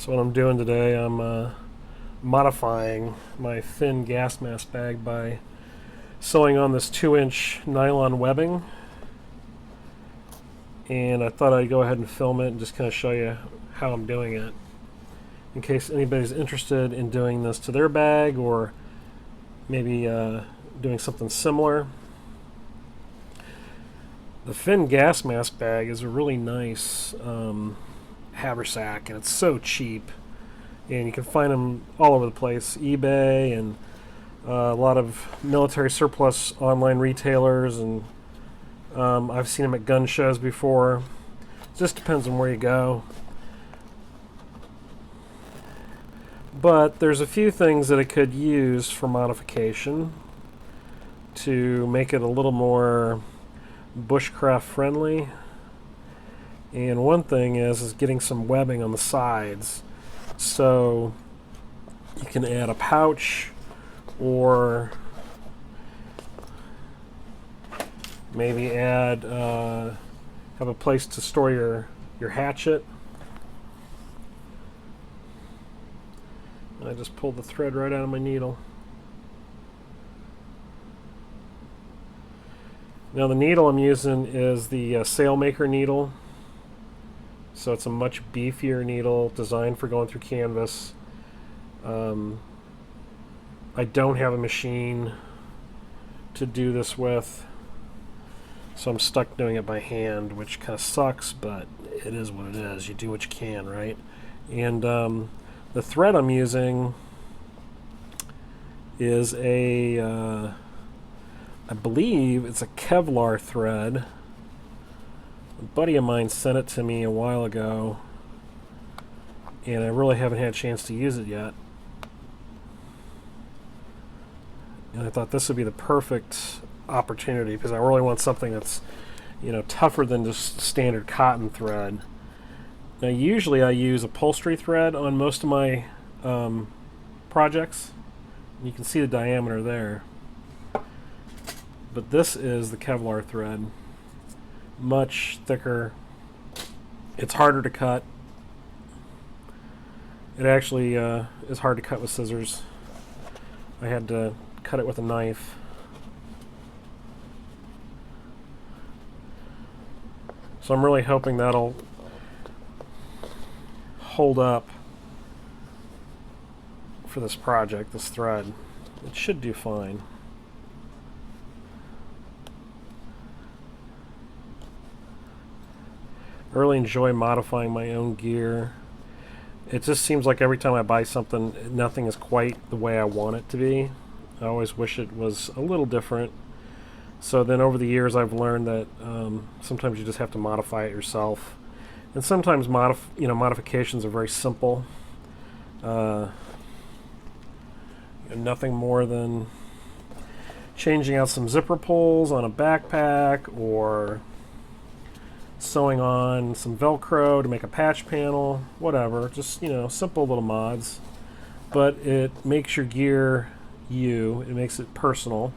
So what I'm doing today, I'm modifying my thin gas mask bag by sewing on this 2-inch nylon webbing. And I thought I'd go ahead and film it and just kind of show you how I'm doing it, in case anybody's interested in doing this to their bag or maybe doing something similar. The Finn gas mask bag is a really nice haversack, and it's so cheap, and you can find them all over the place, eBay and a lot of military surplus online retailers, and I've seen them at gun shows before. It just depends on where you go. But there's a few things that it could use for modification to make it a little more bushcraft friendly. And one thing is getting some webbing on the sides, so you can add a pouch or maybe add have a place to store your hatchet. I just pulled the thread right out of my needle. Now the needle I'm using is the Sailmaker needle. So it's a much beefier needle designed for going through canvas. I don't have a machine to do this with, so I'm stuck doing it by hand, which kind of sucks, but it is what it is. You do what you can, right? And the thread I'm using is I believe it's a Kevlar thread. A buddy of mine sent it to me a while ago, and I really haven't had a chance to use it yet. And I thought this would be the perfect opportunity, because I really want something that's, tougher than just standard cotton thread. Now usually I use upholstery thread on most of my projects. You can see the diameter there. But this is the Kevlar thread. Much thicker. It's harder to cut. It actually is hard to cut with scissors. I had to cut it with a knife. So I'm really hoping that'll hold up for this project, this thread. It should do fine. I really enjoy modifying my own gear. It just seems like every time I buy something, nothing is quite the way I want it to be. I always wish it was a little different. So then over the years I've learned that sometimes you just have to modify it yourself. And sometimes modifications are very simple. Nothing more than changing out some zipper pulls on a backpack, or sewing on some Velcro to make a patch panel, whatever. Just, simple little mods. But it makes your gear it makes it personal,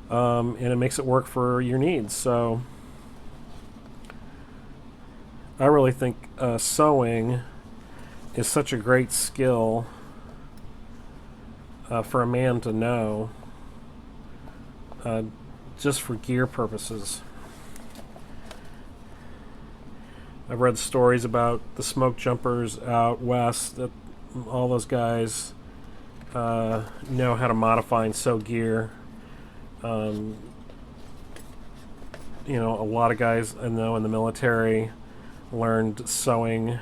and it makes it work for your needs. So I really think sewing is such a great skill for a man to know, just for gear purposes. I've read stories about the smoke jumpers out west, that all those guys know how to modify and sew gear. A lot of guys I know in the military learned sewing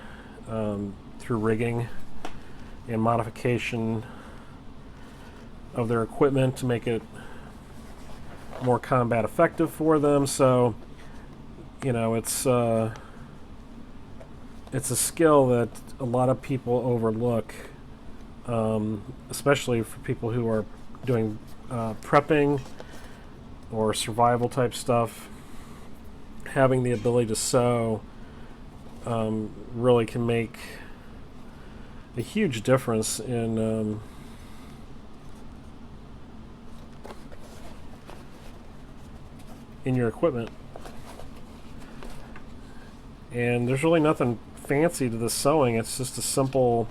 through rigging and modification of their equipment to make it more combat effective for them. So, it's a skill that a lot of people overlook, especially for people who are doing prepping or survival type stuff. Having the ability to sew really can make a huge difference in your equipment. And there's really nothing fancy to the sewing. It's just a simple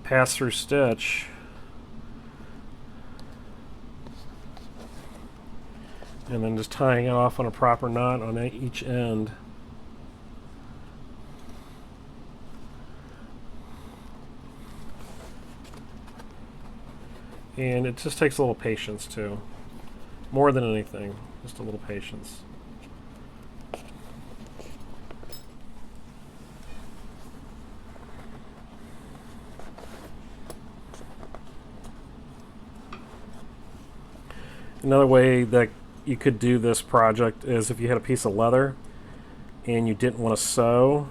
pass-through stitch. And then just tying it off on a proper knot on each end. And it just takes a little patience too. More than anything, just a little patience. Another way that you could do this project is if you had a piece of leather and you didn't want to sew,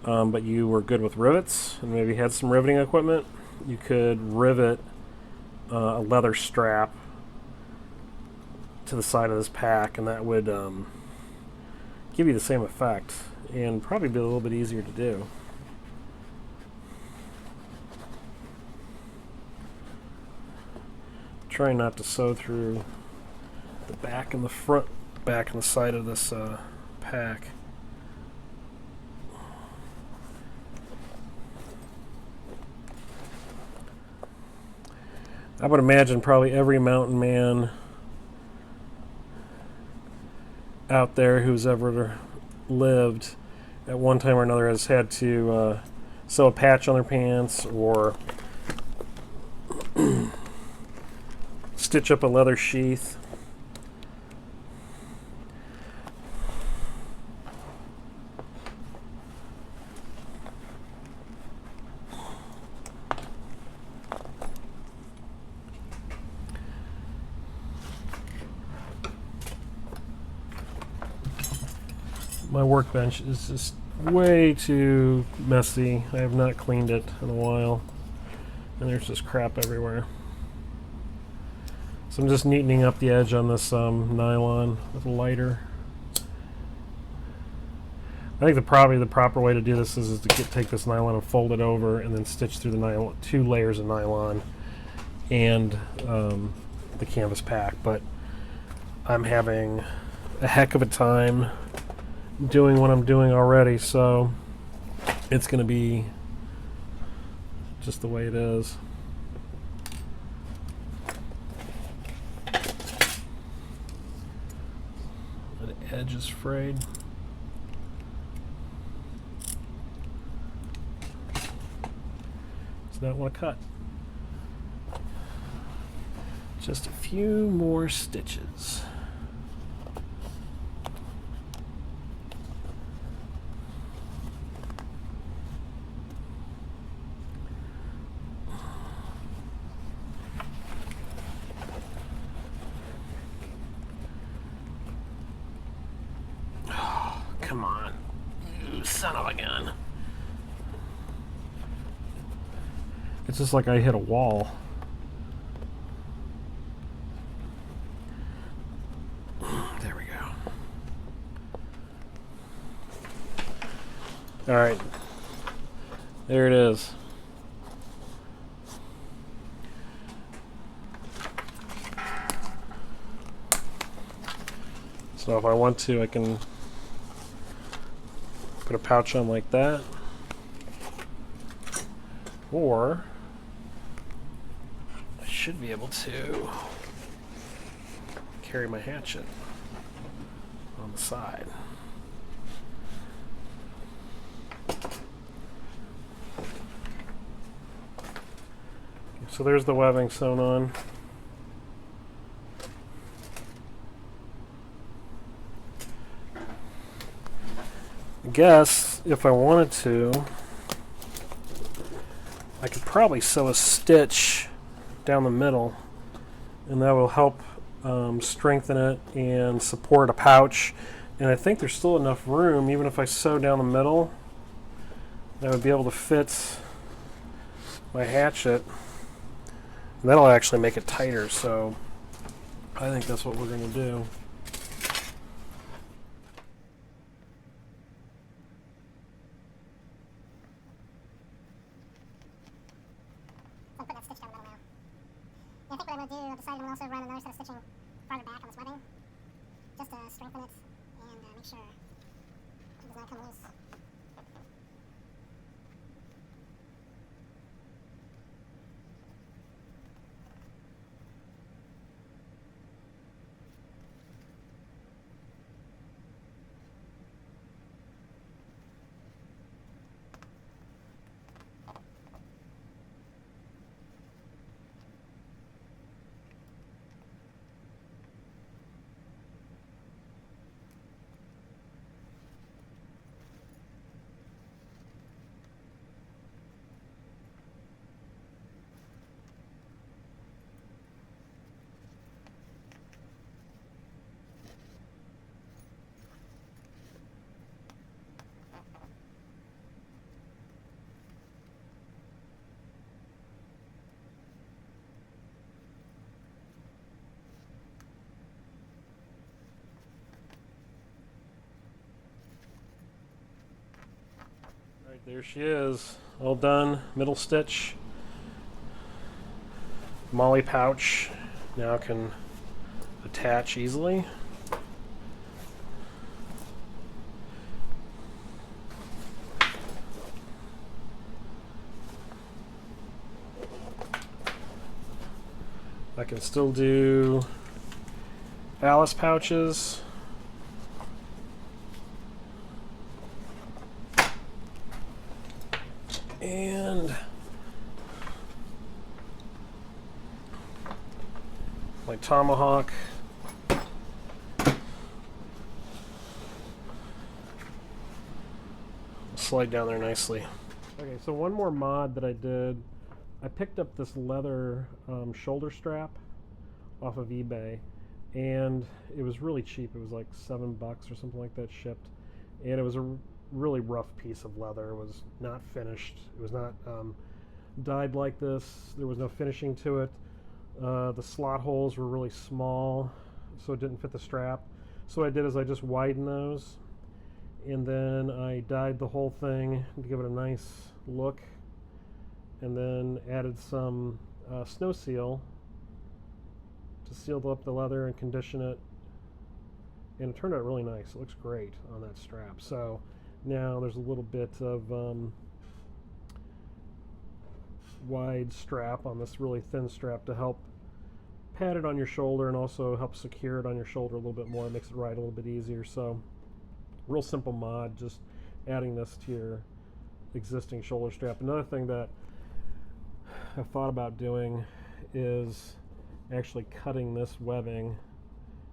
but you were good with rivets and maybe had some riveting equipment, you could rivet a leather strap to the side of this pack, and that would give you the same effect and probably be a little bit easier to do. Try not to sew through the back and the front, back and the side of this pack. I would imagine probably every mountain man out there who's ever lived at one time or another has had to sew a patch on their pants or stitch up a leather sheath. My workbench is just way too messy. I have not cleaned it in a while, and there's just crap everywhere. So I'm just neatening up the edge on this nylon with a lighter. I think probably the proper way to do this is to take this nylon and fold it over and then stitch through the nylon, 2 layers of nylon and the canvas pack. But I'm having a heck of a time doing what I'm doing already, so it's going to be just the way it is. The edge is frayed. Does not want to cut. Just a few more stitches. Come on, you son of a gun. It's just like I hit a wall. There we go. All right, there it is. So if I want to, I can put a pouch on like that, or I should be able to carry my hatchet on the side. So there's the webbing sewn on. I guess if I wanted to, I could probably sew a stitch down the middle, and that will help strengthen it and support a pouch. And I think there's still enough room, even if I sew down the middle, that I would be able to fit my hatchet. And that'll actually make it tighter, so I think that's what we're going to do. I'm putting that stitch down the middle now. Yeah, I think what I'm going to do, I've decided I'm going to also run another set of stitching farther back on this webbing, just to strengthen it and make sure it does not come loose. Alright, there she is. All done. Middle stitch. Molly pouch now can attach easily. I can still do Alice pouches. And my tomahawk. Slide down there nicely. Okay, so one more mod that I did. I picked up this leather shoulder strap off of eBay, and it was really cheap. It was like $7 or something like that shipped, and it was a really rough piece of leather. It was not finished. It was not dyed like this. There was no finishing to it. The slot holes were really small, so it didn't fit the strap. So what I did is I just widened those, and then I dyed the whole thing to give it a nice look, and then added some snow seal to seal up the leather and condition it, and it turned out really nice. It looks great on that strap. So now there's a little bit of wide strap on this really thin strap to help pat it on your shoulder and also help secure it on your shoulder a little bit more. It makes it ride a little bit easier. So real simple mod, just adding this to your existing shoulder strap. Another thing that I've thought about doing is actually cutting this webbing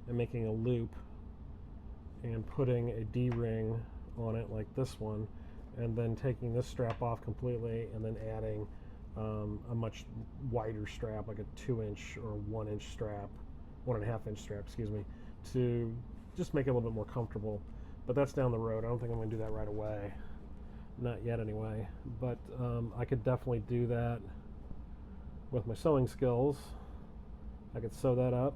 and making a loop and putting a D-ring on it like this one, and then taking this strap off completely and then adding a much wider strap, like a 2-inch or 1-inch strap, 1.5-inch strap, excuse me, to just make it a little bit more comfortable. But that's down the road. I don't think I'm going to do that right away. Not yet anyway. But I could definitely do that with my sewing skills. I could sew that up.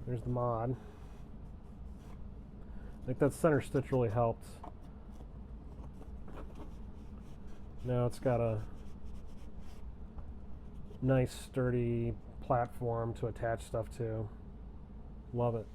There's the mod. I think that center stitch really helped. Now it's got a nice sturdy platform to attach stuff to. Love it.